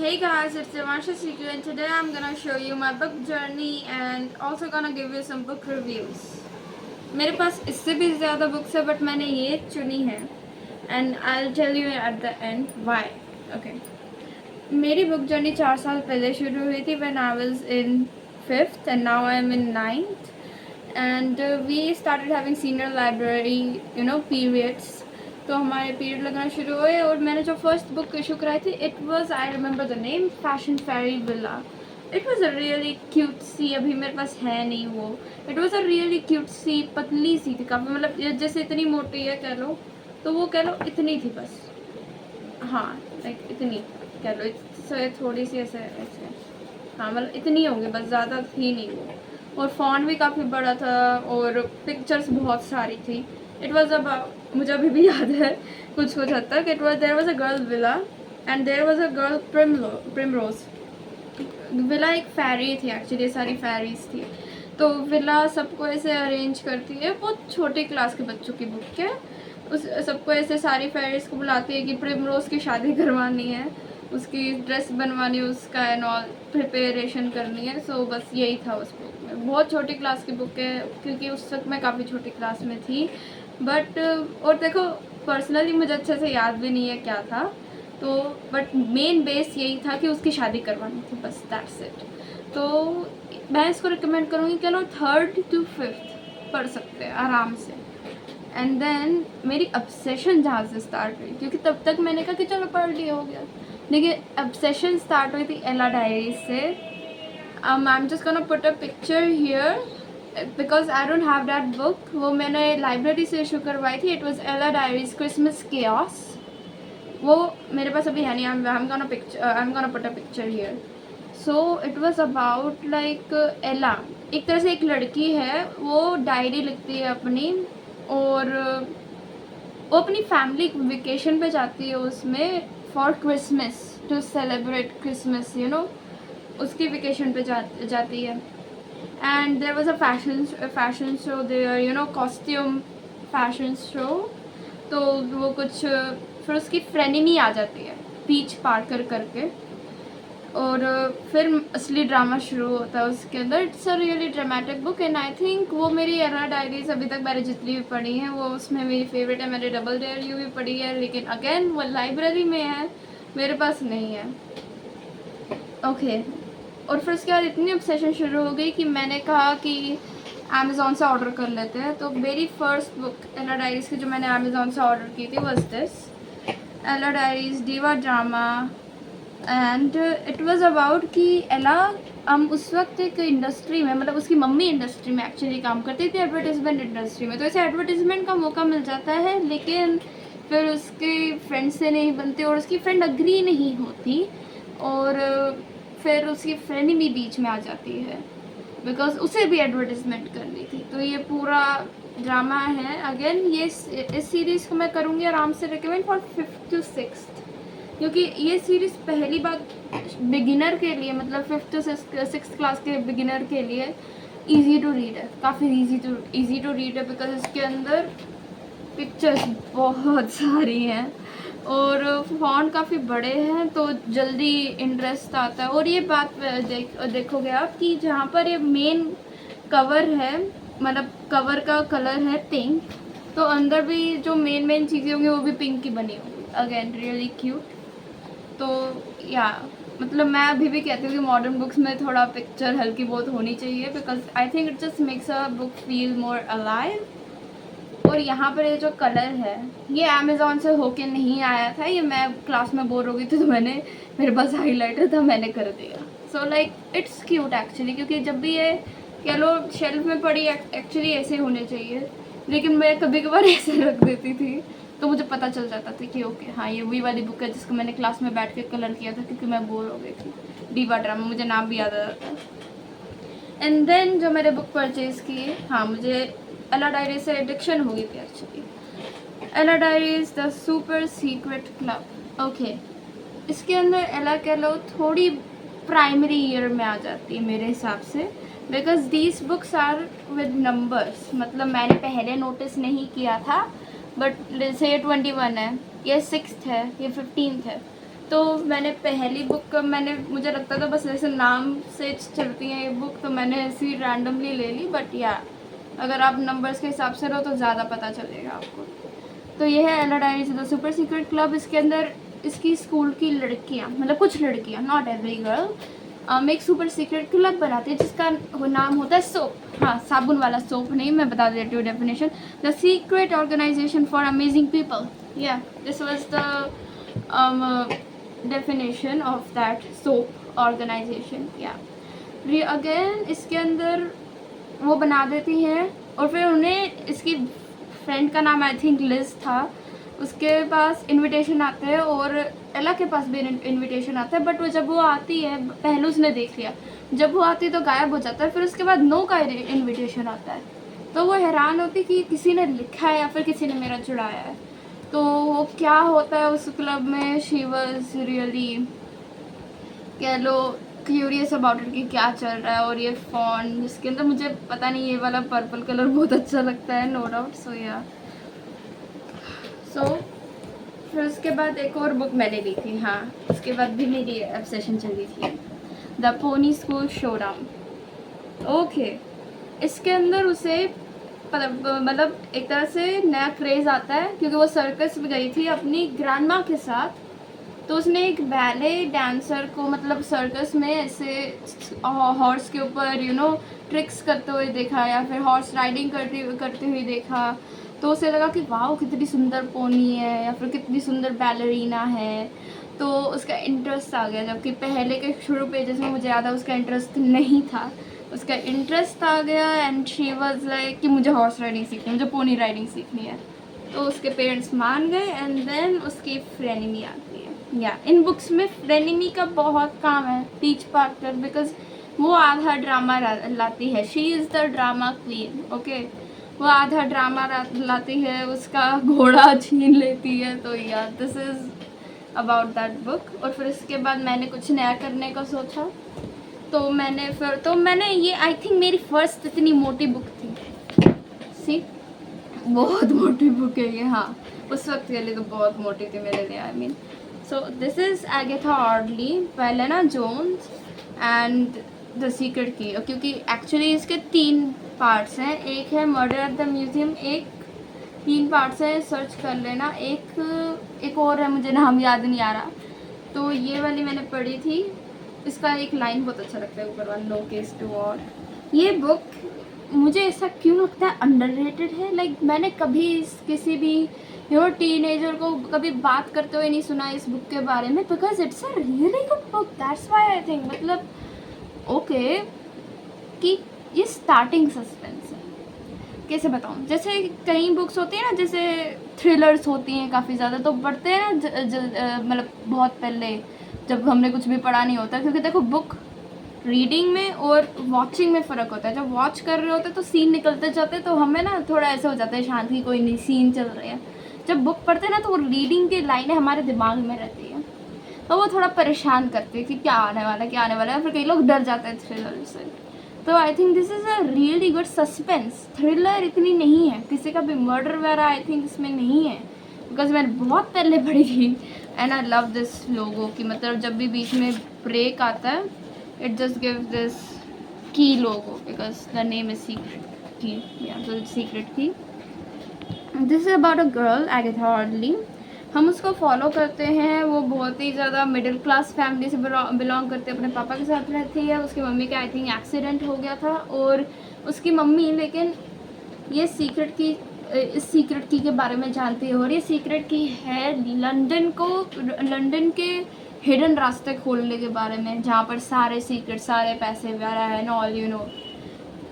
Hey guys, it's Devansha CQ and today I'm gonna show you my book journey and also gonna give you some book reviews. मेरे पास इससे भी ज़्यादा books है but मैंने ये चुनी है and I'll tell you at the end why. Okay. मेरी बुक जर्नी 4 साल पहले शुरू हुई थी when I was in 5th and now I am in 9th and we started having senior library periods. तो हमारे पीरियड लगना शुरू हुए और मैंने जो फर्स्ट बुक इशू कराई थी it was I remember the name fashion fairy villa. It was a really cute सी, अभी मेरे पास है नहीं वो. It was a really cute सी, पतली सी थी काफ़ी, मतलब जैसे इतनी मोटी है कह लो तो वो कह लो इतनी थी बस. हाँ लाइक इतनी कह लो, इससे थोड़ी सी ऐसे ऐसे हाँ मतलब इतनी होगी बस, ज़्यादा थी नहीं वो. और फ़ॉन्ट भी काफ़ी बड़ा था और पिक्चर्स बहुत सारी थी. इट वॉज अबाउट, मुझे अभी भी याद है कुछ हद तक. It was there was a girl Villa and there was a girl Primrose. Villa एक फेरी थी एक्चुअली, सारी फेरीज थी. तो विला सबको ऐसे अरेंज करती है, बहुत छोटे क्लास के बच्चों की बुक है. उस सबको ऐसे सारी फेरीज को बुलाती है कि प्रिमरोज की शादी करवानी है, उसकी ड्रेस बनवानी है, उसका एंड ऑल प्रिपरेशन करनी है. सो बस यही था उस बुक में. बहुत छोटी क्लास की बुक है क्योंकि उस वक्त मैं काफ़ी छोटी क्लास में थी. बट और देखो पर्सनली मुझे अच्छे से याद भी नहीं है क्या था तो, बट मेन बेस यही था कि उसकी शादी करवानी थी बस, दैट्स इट. तो मैं इसको रिकमेंड करूँगी, चलो 3rd to 5th पढ़ सकते हैं आराम से. एंड देन मेरी ऑब्सेशन जहाँ से स्टार्ट हुई, क्योंकि तब तक मैंने कहा कि चलो पढ़ लिया हो गया, लेकिन ऑब्सेशन स्टार्ट हुई थी एला डायरीज से. I am just gonna put a picture here because I don't have that book. वो मैंने लाइब्रेरी से इशू करवाई थी. इट वॉज एला डायरीज क्रिसमस केओस. वो मेरे पास अभी है नहीं. I am gonna put a picture here. So it was about like एला एक तरह से एक लड़की है, वो डायरी लिखती है अपनी और वो अपनी फैमिली वेकेशन पे जाती है उसमें for Christmas, to celebrate Christmas उसकी वेकेशन पे जाती है. And there was a fashion show there, costume fashion show. तो वो कुछ फिर उसकी फ्रेंडनी आ जाती है पीच पार्कर करके और फिर असली ड्रामा शुरू होता है उसके अंदर. It's a really dramatic book and I think वो मेरी एला डायरीज अभी तक मैंने जितनी भी पढ़ी हैं वो उसमें मेरी फेवरेट है. मैंने डबल डेयर यू भी पढ़ी है, लेकिन अगेन वो लाइब्रेरी में है, मेरे पास नहीं है. ओके और फिर उसके बाद इतनी ऑब्सेशन शुरू हो गई कि मैंने कहा कि अमेज़ॉन से ऑर्डर कर लेते हैं. तो मेरी फर्स्ट बुक एला डायरीज़ की जो मैंने अमेज़ॉन से ऑर्डर की थी वॉज दिस एला diaries diva drama. And it was about कि एला हम उस वक्त एक इंडस्ट्री में, मतलब उसकी मम्मी इंडस्ट्री में एक्चुअली काम करती थी, एडवर्टीज़मेंट इंडस्ट्री में. तो ऐसे एडवर्टीज़मेंट का मौका मिल जाता है लेकिन फिर उसके फ्रेंड से नहीं बनती और उसकी फ्रेंड अग्री नहीं होती और फिर उसकी फ्रेंड भी बीच में आ जाती है बिकॉज उसे भी एडवर्टीज़मेंट करनी थी. तो ये पूरा ड्रामा है. अगेन ये इस सीरीज़ को मैं करूँगी आराम से recommend for 5th to 6th, क्योंकि ये सीरीज़ पहली बात बिगिनर के लिए, मतलब 5th to 6th क्लास के बिगिनर के लिए ईजी टू रीड है, काफ़ी ईजी टू रीड है बिकॉज इसके अंदर पिक्चर्स बहुत सारी हैं और फॉन्ट काफ़ी बड़े हैं तो जल्दी इंटरेस्ट आता है. और ये बात देखोगे आप कि जहाँ पर ये मेन कवर है, मतलब कवर का कलर है पिंक, तो अंदर भी जो मेन चीज़ें होंगी वो भी पिंक की बनी होंगी. Again really cute. तो या मतलब मैं अभी भी कहती हूँ कि मॉडर्न बुक्स में थोड़ा पिक्चर हल्की बहुत होनी चाहिए because I think it just makes a book feel more alive. और यहाँ पर ये जो कलर है ये अमेज़ॉन से होके नहीं आया था, ये मैं क्लास में बोर हो गई थी तो मेरे पास हाईलाइटर था, मैंने कर दिया. So like it's cute actually, क्योंकि जब भी ये कह लो शेल्फ में पड़ी एक्चुअली ऐसे होने चाहिए, लेकिन मैं कभी कभार ऐसे रख देती थी तो मुझे पता चल जाता था कि ओके हाँ ये वही वाली बुक है जिसको मैंने क्लास में बैठ के कलर किया था क्योंकि मैं बोर हो गई थी. डिवा ड्रामा, मुझे नाम भी याद आ जाता है. एंड देन जो मैंने बुक परचेज़ की, हाँ मुझे एला डायरी से एडिक्शन हो गई थी एक्चुअली. एला diaries the super secret club. Okay इसके अंदर एला कह लो थोड़ी प्राइमरी ईयर में आ जाती है मेरे हिसाब से because these books are with numbers. मतलब मैंने पहले नोटिस नहीं किया था बट से 21 है, ये 6th है, ये 15th है. तो मैंने पहली बुक मुझे लगता था बस ऐसे नाम से चलती हैं ये बुक, तो मैंने ऐसी रैंडमली ले ली, बट या अगर आप नंबर्स के हिसाब से रहो तो ज़्यादा पता चलेगा आपको। तो ये है एला diaries the super secret club. इसके अंदर इसकी स्कूल की लड़कियाँ, मतलब कुछ लड़कियाँ, नॉट एवरी गर्ल, एक सुपर सीक्रेट क्लब बनाती है जिसका नाम होता है सोप। हाँ, साबुन वाला सोप नहीं, मैं बता देती हूँ definition. The secret organization for amazing people, yeah this was the definition of that soap organization। Yeah again इसके अंदर वो बना देती हैं, और फिर उन्हें, इसकी फ्रेंड का नाम आई थिंक लिज था, उसके पास इनविटेशन आता है और एला के पास भी इनविटेशन आता है, बट वो जब वो आती है, पहले उसने देख लिया, जब वो आती है तो गायब हो जाता है, फिर उसके बाद नो का इनविटेशन आता है, तो वो हैरान होती कि किसी ने लिखा है या फिर किसी ने मेरा चुराया है। तो वो क्या होता है उस क्लब में, शी वॉज रियली, कह लो, क्यूरियस अबाउट इट कि क्या चल रहा है। और ये फॉन्ट जिसके अंदर मुझे पता नहीं, ये वाला पर्पल कलर बहुत अच्छा लगता है, नो डाउट। सो फिर उसके बाद एक और बुक मैंने ली थी, हाँ, उसके बाद भी मेरी ऑब्सेशन चली थी, the pony school showdown. Okay, इसके अंदर उसे मतलब एक तरह से नया क्रेज़ आता है, क्योंकि वो सर्कस में गई थी अपनी ग्रैंड माँ के साथ, तो उसने एक बैले डांसर को मतलब सर्कस में ऐसे हॉर्स के ऊपर ट्रिक्स करते हुए देखा, या फिर हॉर्स राइडिंग करते हुए देखा, तो उसे लगा कि वाह कितनी सुंदर पोनी है, या फिर कितनी सुंदर बैलरीना है, तो उसका इंटरेस्ट आ गया। जबकि पहले के शुरू पेजेस में मुझे याद है उसका इंटरेस्ट नहीं था, उसका इंटरेस्ट आ गया, एंड शी वाज लाइक कि मुझे हॉर्स राइडिंग सीखनी है, मुझे पोनी राइडिंग सीखनी है। तो उसके पेरेंट्स मान गए, एंड देन उसकी फ्रेनिमी आती है। या इन बुक्स में फ्रेनिमी का बहुत काम है, टीच पार्टनर, बिकॉज वो आधा ड्रामा लाती है, she is the drama queen. Okay, वो आधा ड्रामा लाती है, उसका घोड़ा छीन लेती है। तो या this is about that book. और फिर इसके बाद मैंने कुछ नया करने का सोचा, तो मैंने ये, आई थिंक मेरी फर्स्ट इतनी मोटी बुक थी, सी, बहुत मोटी बुक है ये, हाँ, उस वक्त के लिए तो बहुत मोटी थी मेरे लिए, I mean. So this is Agatha Oddly, पेलेना Jones and the secret key, क्योंकि एक्चुअली इसके 3 पार्ट्स हैं, एक है मर्डर एट द म्यूजियम, एक 3 पार्ट्स है, सर्च कर लेना, एक और है, मुझे नाम याद नहीं आ रहा। तो ये वाली मैंने पढ़ी थी, इसका एक लाइन बहुत अच्छा लगता है ऊपर वाला, नो केस टू और। ये बुक मुझे ऐसा क्यों लगता है अंडररेटेड है, लाइक मैंने कभी किसी भी टीनेजर को कभी बात करते हुए नहीं सुना इस बुक के बारे में, because it's a really good book, that's why I think, मतलब ओके कि ये स्टार्टिंग सस्पेंस है, कैसे बताऊँ, जैसे कई बुक्स होती हैं ना, जैसे थ्रिलर्स होती हैं काफ़ी ज़्यादा, तो पढ़ते हैं ना मतलब बहुत पहले जब हमने कुछ भी पढ़ा नहीं होता, क्योंकि देखो बुक रीडिंग में और वॉचिंग में फ़र्क होता है। जब वॉच कर रहे होते हैं तो सीन निकलते जाते हैं, तो हमें ना थोड़ा ऐसा हो जाता है शांत की कोई नहीं सीन चल रहे हैं। जब बुक पढ़ते हैं ना तो वो रीडिंग की लाइनें हमारे दिमाग में रहती हैं, तो वो थोड़ा परेशान करती है कि क्या आने वाला है, क्या आने वाला है, फिर कई लोग डर जाते हैं थ्रिलर से। तो I think this is a really good suspense thriller, इतनी नहीं है, किसी का भी मर्डर वगैरह आई थिंक इसमें नहीं है, बिकॉज मैंने बहुत पहले पढ़ी थी, एंड आई लव दिस लोगो की, मतलब जब भी बीच में ब्रेक आता है, it just give this key लोगो, because the name is secret key, या तो secret key. This is about a girl, Agatha Oddly. हम उसको फॉलो करते हैं, वो बहुत ही ज़्यादा मिडिल क्लास फैमिली से बिलोंग करते हैं, अपने पापा के साथ रहती है, उसकी मम्मी का आई थिंक एक्सीडेंट हो गया था, और उसकी मम्मी लेकिन ये सीक्रेट की, इस सीक्रेट की के बारे में जानती है, और ये सीक्रेट की है लंदन के हिडन रास्ते खोलने के बारे में, जहाँ पर सारे सीक्रेट, सारे पैसे वगैरह है, ऑल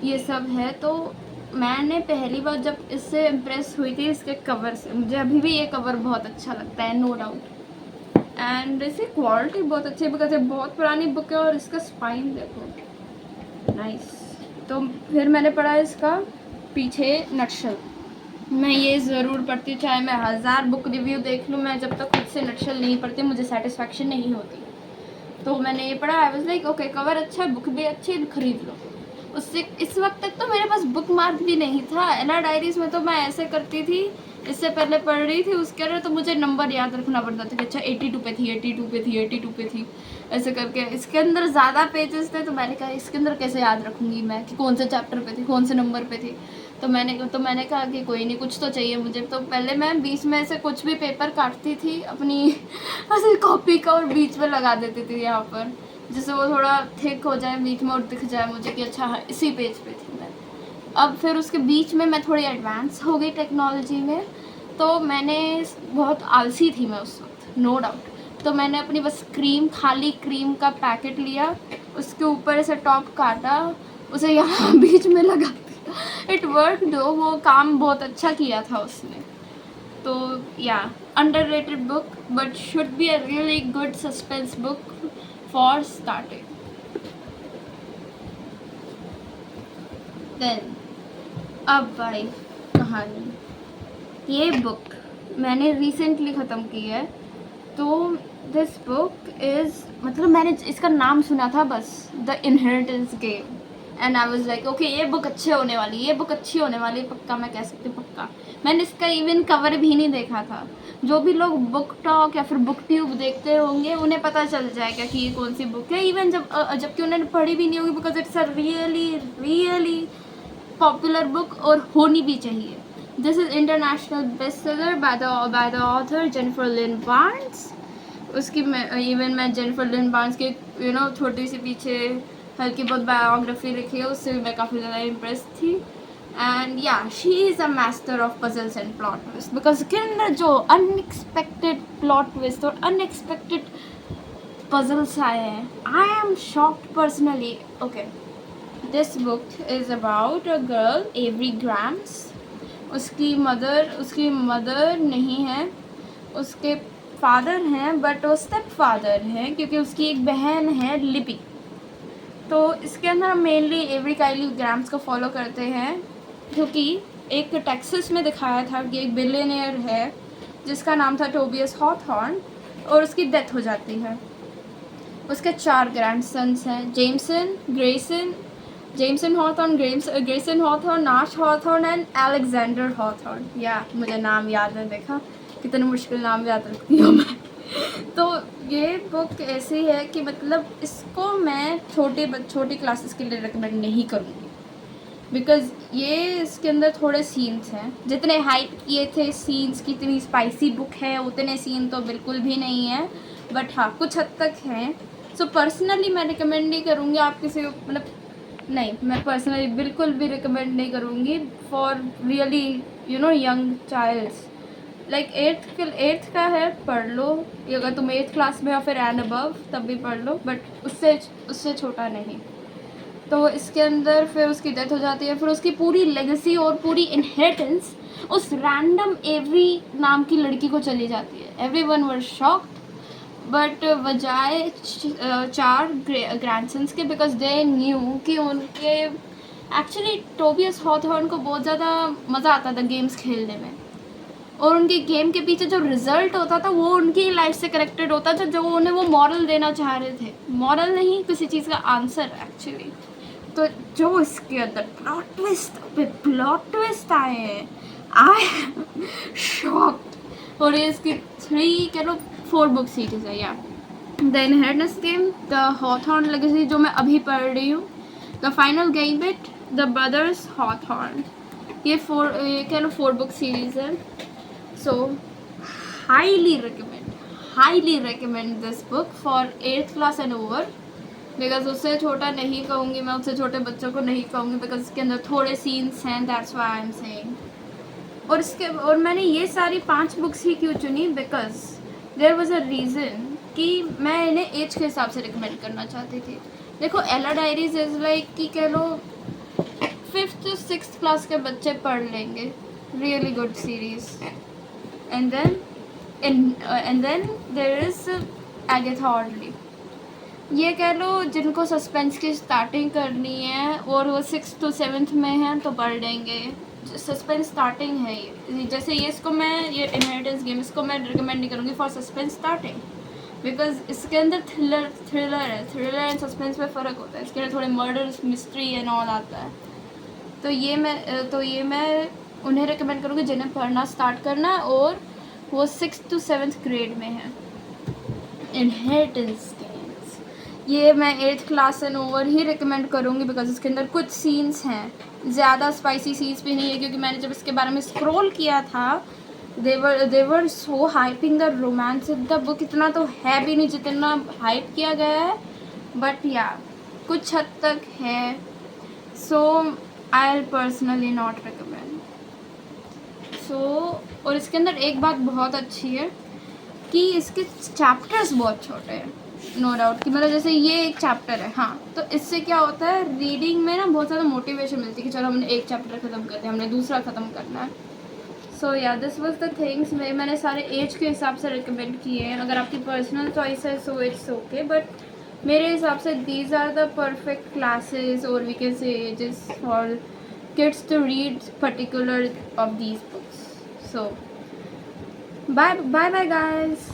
ये सब है। तो मैंने पहली बार जब इससे इम्प्रेस हुई थी इसके कवर से, मुझे अभी भी ये कवर बहुत अच्छा लगता है, नो डाउट, एंड इसकी क्वालिटी बहुत अच्छी है, बिकॉज ये बहुत पुरानी बुक है, और इसका स्पाइन देखो, नाइस। तो फिर मैंने पढ़ा इसका पीछे नटशल, मैं ये ज़रूर पढ़ती हूँ, चाहे मैं 1000 बुक रिव्यू देख लूँ, मैं जब तक खुद से नटशल नहीं पढ़ती मुझे सेटिस्फैक्शन नहीं होती। तो मैंने ये पढ़ा, I was like okay, cover अच्छा है, बुक भी अच्छी है, खरीद लो। उससे इस वक्त तक तो मेरे पास बुक मार्क भी नहीं था। एला डायरीज़ में तो मैं ऐसे करती थी इससे पहले पढ़ रही थी उसके अंदर तो मुझे नंबर याद रखना पड़ता था कि अच्छा 82 पे थी, 82 पे थी, 82 पे थी, ऐसे करके। इसके अंदर ज़्यादा पेजेस थे तो मैंने कहा इसके अंदर कैसे याद रखूँगी मैं कि कौन से चैप्टर पे थी, कौन से नंबर पे थी। तो मैंने कहा कि कोई नहीं, कुछ तो चाहिए मुझे। तो पहले मैं बीच में से कुछ भी पेपर काटती थी अपनी ऐसे कॉपी का और बीच में लगा देती थी यहाँ पर, जिससे वो थोड़ा थिक हो जाए बीच में और दिख जाए मुझे कि अच्छा हाँ इसी पेज पे थी मैं। अब फिर उसके बीच में मैं थोड़ी एडवांस हो गई टेक्नोलॉजी में, तो मैंने बहुत आलसी थी मैं उस वक्त, नो डाउट। तो मैंने अपनी बस खाली क्रीम का पैकेट लिया, उसके ऊपर से टॉप काटा, उसे यहाँ बीच में लगा दिया। इट वर्क दो, वो काम बहुत अच्छा किया था उसने। तो या underrated book but should be a really good suspense book for starting. Then अब भाई कहानी, ये बुक मैंने रिसेंटली ख़त्म की है। तो दिस बुक इज़, मतलब मैंने इसका नाम सुना था बस, the inheritance game, and I was like okay ये बुक अच्छी होने वाली, ये बुक अच्छी होने वाली, पक्का मैं कह सकती हूँ पक्का। मैंने इसका इवन कवर भी नहीं देखा था। जो भी लोग बुक टॉक या फिर बुक ट्यूब देखते होंगे उन्हें पता चल जाएगा कि ये कौन सी बुक है, इवन जबकि उन्होंने पढ़ी भी नहीं होगी, because it's a really really popular book और होनी भी चाहिए। This is international best seller by the author Jennifer Lynn Barnes. उसकी मैं जेनिफर लिन बार्न्स के छोटी सी पीछे हल्की बहुत बायोग्राफी लिखी है, उससे भी मैं काफ़ी ज़्यादा इम्प्रेस थी। एंड या she is a master of puzzles and plot twist, because उसके अंदर जो अनएक्सपेक्टेड प्लॉट ट्विस्ट और अनएक्सपेक्टेड पजल्स आए हैं, I am shocked personally. Okay, this book is about a girl every grams. उसकी मदर नहीं है, उसके फादर हैं, बट वो स्टेप फादर हैं क्योंकि उसकी एक बहन है लिपी। तो इसके अंदर हम मेनली एवरी काइली ग्राम्स को फॉलो करते हैं, क्योंकि एक टेक्सास में दिखाया था कि एक बिलियनियर है जिसका नाम था टोबियस हॉथॉर्न, और उसकी डेथ हो जाती है। उसके 4 ग्रैंडसन्स हैं, जेमसन हॉथॉर्न, ग्रेसन हॉथॉर्न, नाश हॉथॉर्न एंड अलेक्जेंडर हॉथॉर्न। या मुझे नाम याद है, देखा कितने मुश्किल नाम याद रखती हूँ मैं। तो ये बुक ऐसी है कि मतलब इसको मैं छोटी क्लासेस के लिए रिकमेंड नहीं करूँगी, बिकॉज़ ये इसके अंदर थोड़े सीन्स हैं, जितने हाइप किए थे सीन्स की इतनी स्पाइसी बुक है उतने सीन तो बिल्कुल भी नहीं है, बट हाँ कुछ हद तक हैं। सो पर्सनली मैं रिकमेंड नहीं करूँगी आप किसी मतलब नहीं, मैं पर्सनली बिल्कुल भी रिकमेंड नहीं करूँगी for really young childs. Like 8th का है, पढ़ लो, अगर तुम 8th क्लास में या फिर एंड अबव तब भी पढ़ लो, बट उससे छोटा नहीं। तो इसके अंदर फिर उसकी डेथ हो जाती है, फिर उसकी पूरी लेगेसी और पूरी इनहेरिटेंस उस रैंडम एवरी नाम की लड़की को चली जाती है। एवरीवन वर शॉक्ड, बट बजाय 4 ग्रैंडसन्स के, बिकॉज दे न्यू कि उनके एक्चुअली टोबियस हॉथॉर्न को बहुत ज़्यादा मज़ा आता था गेम्स खेलने में, और उनके गेम के पीछे जो रिजल्ट होता था वो उनकी लाइफ से कनेक्टेड होता था, जो उन्हें वो मॉरल देना चाह रहे थे, मॉरल नहीं किसी चीज़ का आंसर एक्चुअली। तो जो इसके अंदर प्लॉट ट्विस्ट आए हैं, आई शॉक्ड। और इसकी 4 बुक सीरीज है, या the inheritance game, the Hawthorne legacy जो मैं अभी पढ़ रही हूँ, the final gambit, the brothers Hawthorne, ये 4 बुक सीरीज है। So highly recommend this book for 8th class and over, because उससे छोटा नहीं कहूँगी मैं, उससे छोटे बच्चों को नहीं कहूँगी, बिकॉज इसके अंदर थोड़े सीन्स हैं, that's why I am saying. और मैंने ये सारी 5 बुक्स ही क्यों चुनी, because there was a reason कि मैं इन्हें एज के हिसाब से रिकमेंड करना चाहती थी। देखो एला डायरीज इज़ लाइक कि कह लो 5th to 6th क्लास के बच्चे पढ़ लेंगे, really good series. and then there is Agatha Orley, ये कह लो जिनको सस्पेंस की स्टार्टिंग करनी है और वो 6th to 7th में हैं तो पढ़ लेंगे, सस्पेंस स्टार्टिंग है ये। जैसे ये इनहेरिटेंस गेम इसको मैं रिकमेंड नहीं करूँगी फॉर सस्पेंस स्टार्टिंग, बिकॉज इसके अंदर थ्रिलर है, थ्रिलर एंड सस्पेंस में फ़र्क होता है, इसके अंदर थोड़े मर्डर मिस्ट्री एंड ऑल आता है। तो ये मैं उन्हें रिकमेंड करूँगी जिन्हें पढ़ना स्टार्ट करना है और वो 6th to 7th ग्रेड में है। इनहेरिटेंस गेम्स, ये मैं 8th class and over he recommend करूँगी बिकॉज इसके अंदर कुछ सीन्स हैं, ज़्यादा स्पाइसी सीन्स भी नहीं है, क्योंकि मैंने जब इसके बारे में स्क्रॉल किया था they were so hyping the romance in the book, इतना तो है भी नहीं जितना हाइप किया गया है, बट या कुछ हद तक है, सो आई पर्सनली नॉट रिकमेंड। सो और इसके अंदर एक बात बहुत अच्छी है कि इसके चैप्टर्स बहुत छोटे हैं, नो डाउट कि मतलब जैसे ये एक चैप्टर है, हाँ, तो इससे क्या होता है रीडिंग में ना बहुत ज़्यादा मोटिवेशन मिलती है कि चलो हमने एक चैप्टर ख़त्म कर दिया, हमने दूसरा ख़त्म करना है। सो या दिस वाज द थिंग्स, मैंने सारे एज के हिसाब से रिकमेंड किए हैं, अगर आपकी पर्सनल चॉइस है सो इट्स ओके, बट मेरे हिसाब से these are the perfect classes और we can say ages for kids to read particular of these books. So bye bye bye guys.